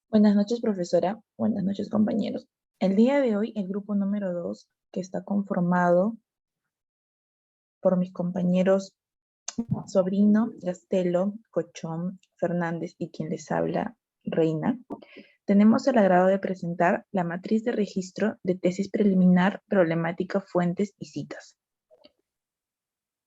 Buenas noches, profesora. Buenas noches, compañeros. El día de hoy, el grupo número 2, que está conformado por mis compañeros Sobrino, Gastelo, Cochón, Fernández y quien les habla, Reina, tenemos el agrado de presentar la matriz de registro de tesis preliminar, problemática, fuentes y citas.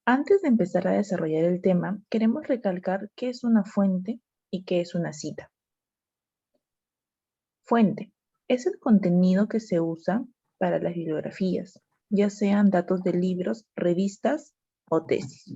Antes de empezar a desarrollar el tema, queremos recalcar qué es una fuente y qué es una cita. Fuente: es el contenido que se usa para las bibliografías, ya sean datos de libros, revistas o tesis.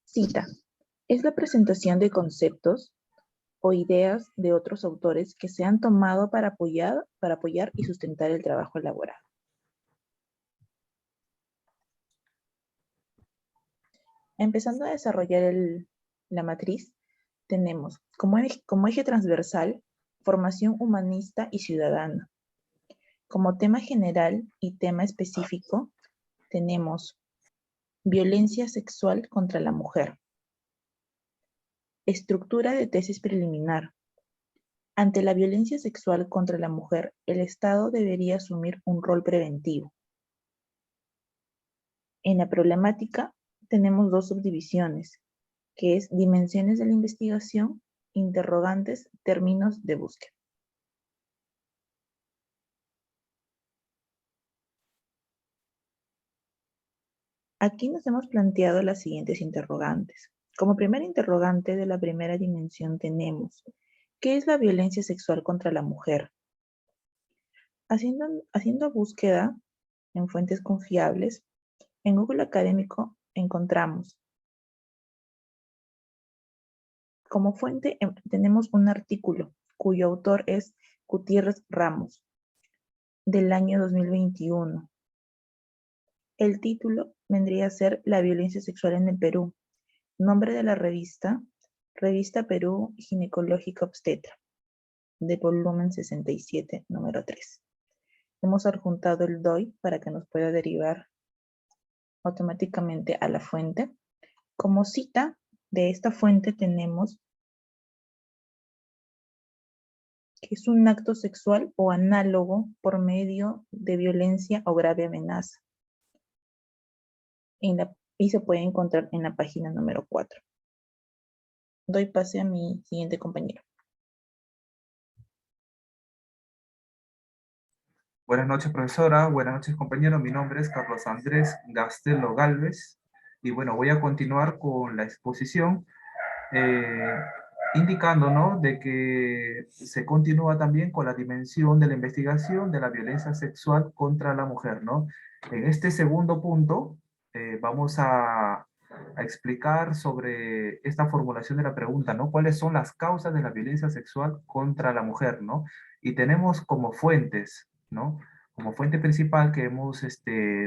Cita: es la presentación de conceptos o ideas de otros autores que se han tomado para apoyar y sustentar el trabajo elaborado. Empezando a desarrollar la matriz, tenemos como eje transversal formación humanista y ciudadana. Como tema general y tema específico, tenemos violencia sexual contra la mujer. Estructura de tesis preliminar. Ante la violencia sexual contra la mujer, el Estado debería asumir un rol preventivo. En la problemática tenemos dos subdivisiones, que es dimensiones de la investigación, interrogantes, términos de búsqueda. Aquí nos hemos planteado las siguientes interrogantes. Como primera interrogante de la primera dimensión tenemos, ¿qué es la violencia sexual contra la mujer? Haciendo búsqueda en fuentes confiables, en Google Académico encontramos como fuente tenemos un artículo cuyo autor es Gutiérrez Ramos, del año 2021. El título vendría a ser La violencia sexual en el Perú. Nombre de la revista, Revista Perú Ginecológica Obstetra, de volumen 67, número 3. Hemos adjuntado el DOI para que nos pueda derivar automáticamente a la fuente. Como cita de esta fuente tenemos que es un acto sexual o análogo por medio de violencia o grave amenaza. Y se puede encontrar en la página número 4. Doy pase a mi siguiente compañero. Buenas noches, profesora. Buenas noches, compañero. Mi nombre es Carlos Andrés Gastelo Galvez. Y bueno, voy a continuar con la exposición, eh, indicando, ¿no?, de que se continúa también con la dimensión de la investigación de la violencia sexual contra la mujer, ¿no? En este segundo punto, vamos a explicar sobre esta formulación de la pregunta, ¿no? ¿Cuáles son las causas de la violencia sexual contra la mujer, ¿no? Y tenemos como fuentes, ¿no? Como fuente principal que hemos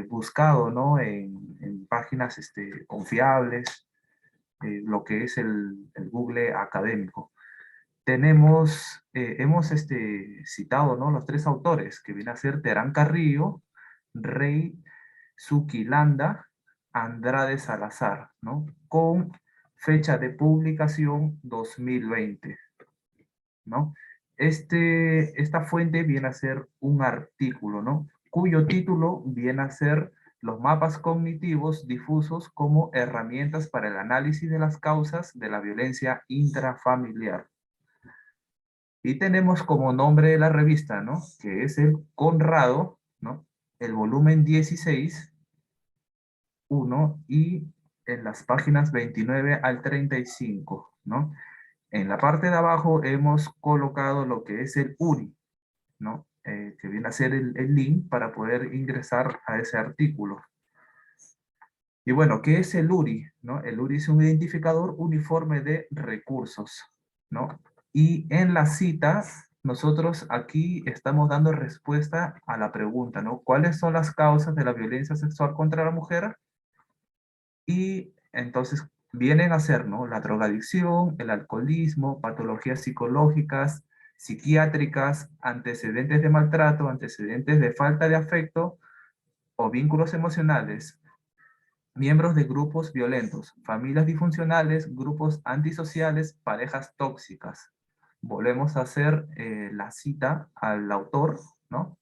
buscado, ¿no?, en páginas confiables, lo que es el Google académico. Hemos citado, ¿no?, los tres autores, que viene a ser Terán Carrillo, Rey Zuquilanda, Andrade Salazar, ¿no?, con fecha de publicación 2020, ¿no? Esta fuente viene a ser un artículo, ¿no?, cuyo título viene a ser Los mapas cognitivos difusos como herramientas para el análisis de las causas de la violencia intrafamiliar. Y tenemos como nombre de la revista, ¿no?, que es el Conrado, ¿no?, el volumen 16, 1, y en las páginas 29 al 35, ¿no? En la parte de abajo hemos colocado lo que es el URI, ¿no? Que viene a ser el link para poder ingresar a ese artículo. Y bueno, ¿qué es el URI? ¿No? El URI es un identificador uniforme de recursos, ¿no? Y en las citas, nosotros aquí estamos dando respuesta a la pregunta, ¿no? ¿Cuáles son las causas de la violencia sexual contra la mujer? Y entonces vienen a ser, ¿no?, la drogadicción, el alcoholismo, patologías psicológicas, psiquiátricas, antecedentes de maltrato, antecedentes de falta de afecto o vínculos emocionales, miembros de grupos violentos, familias disfuncionales, grupos antisociales, parejas tóxicas, volvemos a hacer la cita al autor, ¿no?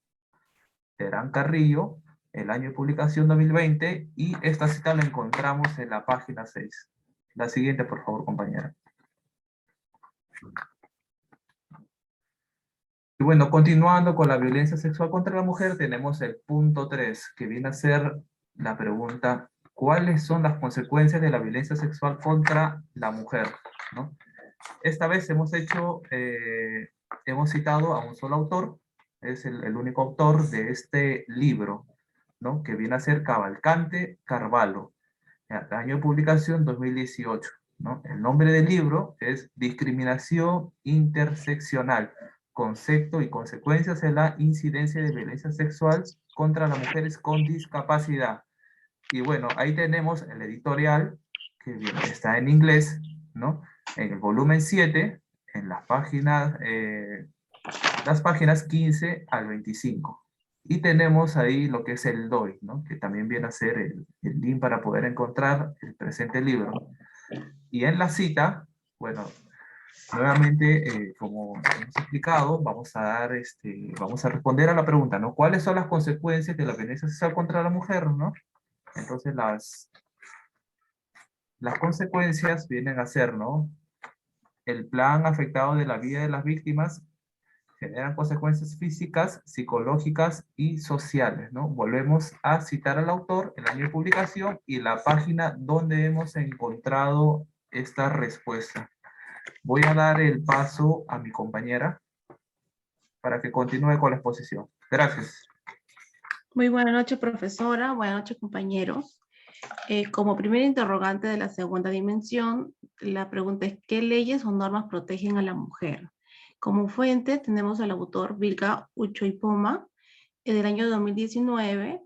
Terán Carrillo, el año de publicación 2020, y esta cita la encontramos en la página 6. La siguiente, por favor, compañera. Y bueno, continuando con la violencia sexual contra la mujer, tenemos el punto 3, que viene a ser la pregunta: ¿cuáles son las consecuencias de la violencia sexual contra la mujer? ¿No? Esta vez hemos citado a un solo autor, es el único autor de este libro, ¿no? Que viene a ser Cavalcante Carvalho, año de publicación 2018, ¿no? El nombre del libro es Discriminación Interseccional, concepto y consecuencias de la incidencia de violencia sexual contra las mujeres con discapacidad. Y bueno, ahí tenemos el editorial, que está en inglés, ¿no? En el volumen 7, en las páginas 15 al 25. Y tenemos ahí lo que es el DOI, ¿no? Que también viene a ser el link para poder encontrar el presente libro. Y en la cita, bueno, nuevamente, como hemos explicado, vamos a responder a la pregunta, ¿no? ¿Cuáles son las consecuencias de la violencia sexual contra la mujer, ¿no? Entonces, las consecuencias vienen a ser, ¿no? El plan afectado de la vida de las víctimas generan consecuencias físicas, psicológicas y sociales, ¿no? Volvemos a citar al autor, el año de publicación y la página donde hemos encontrado esta respuesta. Voy a dar el paso a mi compañera para que continúe con la exposición. Gracias. Muy buenas noches, profesora. Buenas noches, compañeros. Como primer interrogante de la segunda dimensión, la pregunta es: ¿qué leyes o normas protegen a la mujer? Como fuente tenemos al autor Vilca Uchoipoma, del año 2019,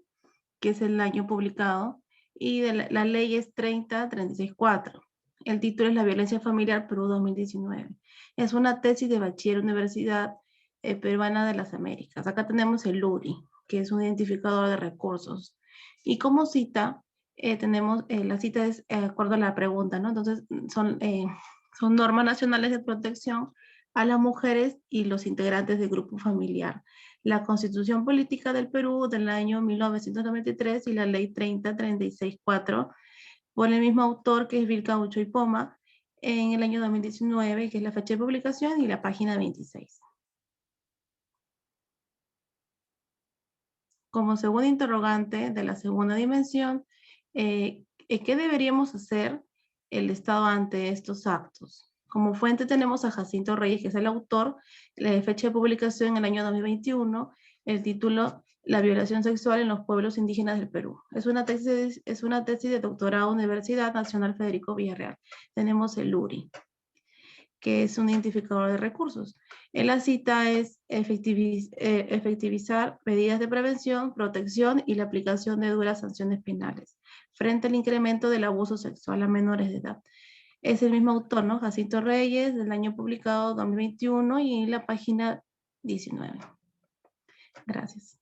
que es el año publicado, y la ley es 30364. El título es La violencia familiar Perú 2019. Es una tesis de bachiller Universidad Peruana de las Américas. Acá tenemos el URI, que es un identificador de recursos. Y como cita, tenemos, la cita es de acuerdo a la pregunta, ¿no? Entonces, son normas nacionales de protección a las mujeres y los integrantes del grupo familiar. La Constitución Política del Perú del año 1993 y la Ley 30364, por el mismo autor, que es Vilca Uchoipoma, en el año 2019, que es la fecha de publicación y la página 26. Como segundo interrogante de la segunda dimensión, ¿qué deberíamos hacer el Estado ante estos actos? Como fuente tenemos a Jacinto Reyes, que es el autor, la fecha de publicación en el año 2021, el título La violación sexual en los pueblos indígenas del Perú. Es una tesis de doctorado Universidad Nacional Federico Villarreal. Tenemos el URI, que es un identificador de recursos. En la cita es efectivizar medidas de prevención, protección y la aplicación de duras sanciones penales frente al incremento del abuso sexual a menores de edad. Es el mismo autor, ¿no? Jacinto Reyes, del año publicado 2021 y la página 19. Gracias.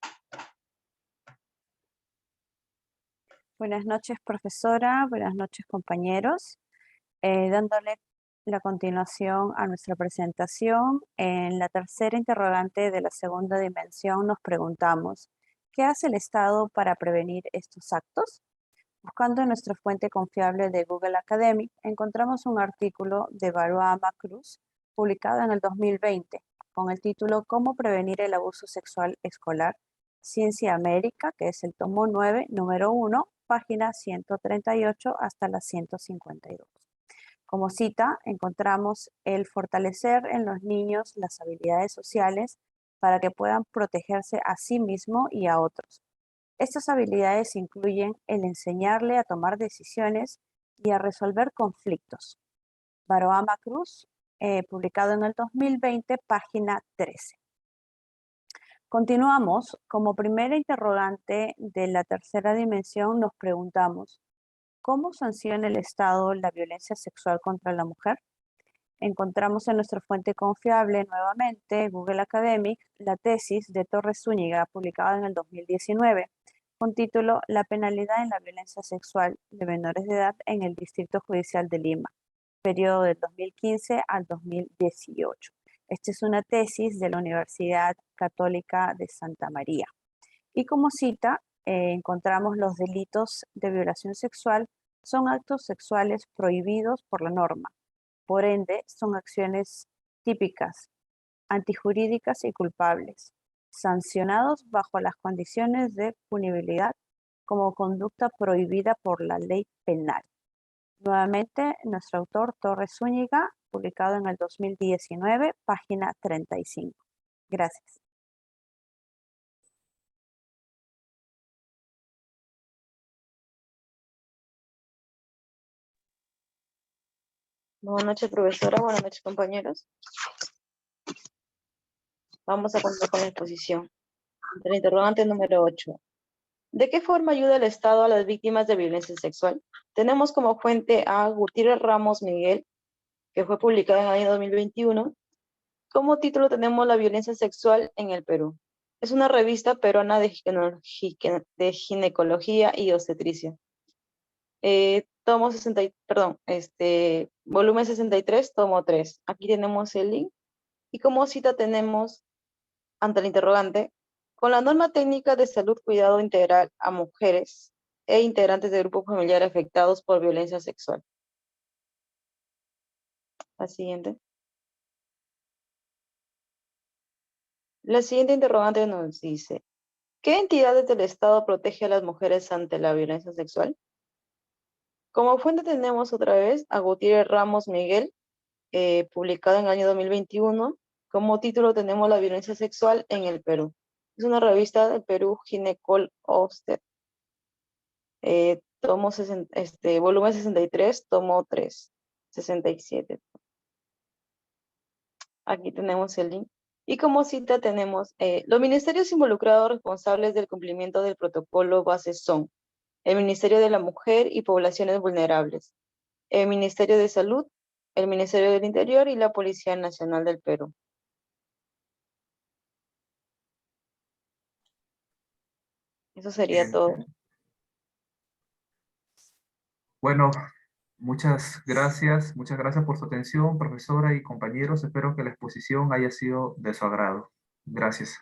Buenas noches, profesora. Buenas noches, compañeros. Dándole la continuación a nuestra presentación, en la tercera interrogante de la segunda dimensión nos preguntamos: ¿qué hace el Estado para prevenir estos actos? Buscando en nuestra fuente confiable de Google Academic, encontramos un artículo de Baroama Cruz, publicado en el 2020, con el título ¿Cómo prevenir el abuso sexual escolar? Ciencia América, que es el tomo 9, número 1, página 138 hasta la 152. Como cita, encontramos el fortalecer en los niños las habilidades sociales para que puedan protegerse a sí mismo y a otros. Estas habilidades incluyen el enseñarle a tomar decisiones y a resolver conflictos. Baroama Cruz, publicado en el 2020, página 13. Continuamos. Como primera interrogante de la tercera dimensión nos preguntamos: ¿cómo sanciona el Estado la violencia sexual contra la mujer? Encontramos en nuestra fuente confiable, nuevamente, Google Academic, la tesis de Torres Zúñiga, publicada en el 2019, con título La penalidad en la violencia sexual de menores de edad en el Distrito Judicial de Lima, periodo del 2015 al 2018. Esta es una tesis de la Universidad Católica de Santa María. Y como cita, encontramos los delitos de violación sexual son actos sexuales prohibidos por la norma. Por ende, son acciones típicas, antijurídicas y culpables, sancionados bajo las condiciones de punibilidad como conducta prohibida por la ley penal. Nuevamente, nuestro autor Torres Zúñiga, publicado en el 2019, página 35. Gracias. Buenas noches, profesora. Buenas noches, compañeros. Vamos a continuar con la exposición. El interrogante número 8. ¿De qué forma ayuda el Estado a las víctimas de violencia sexual? Tenemos como fuente a Gutiérrez Ramos Miguel, que fue publicada en el año 2021. Como título tenemos La violencia sexual en el Perú. Es una revista peruana de ginecología y obstetricia. Volumen 63, tomo 3. Aquí tenemos el link. Y como cita tenemos, ante el interrogante, con la norma técnica de salud cuidado integral a mujeres e integrantes de grupos familiares afectados por violencia sexual. La siguiente. La siguiente interrogante nos dice, ¿qué entidades del Estado protege a las mujeres ante la violencia sexual? Como fuente tenemos otra vez a Gutiérrez Ramos Miguel, publicado en el año 2021. Como título tenemos La violencia sexual en el Perú. Es una revista del Perú Ginecol Obstet. Volumen 63, tomo 3, 67. Aquí tenemos el link. Y como cita tenemos, los ministerios involucrados responsables del cumplimiento del protocolo base son el Ministerio de la Mujer y Poblaciones Vulnerables, el Ministerio de Salud, el Ministerio del Interior y la Policía Nacional del Perú. Eso sería todo. Bueno, muchas gracias por su atención, profesora y compañeros. Espero que la exposición haya sido de su agrado. Gracias.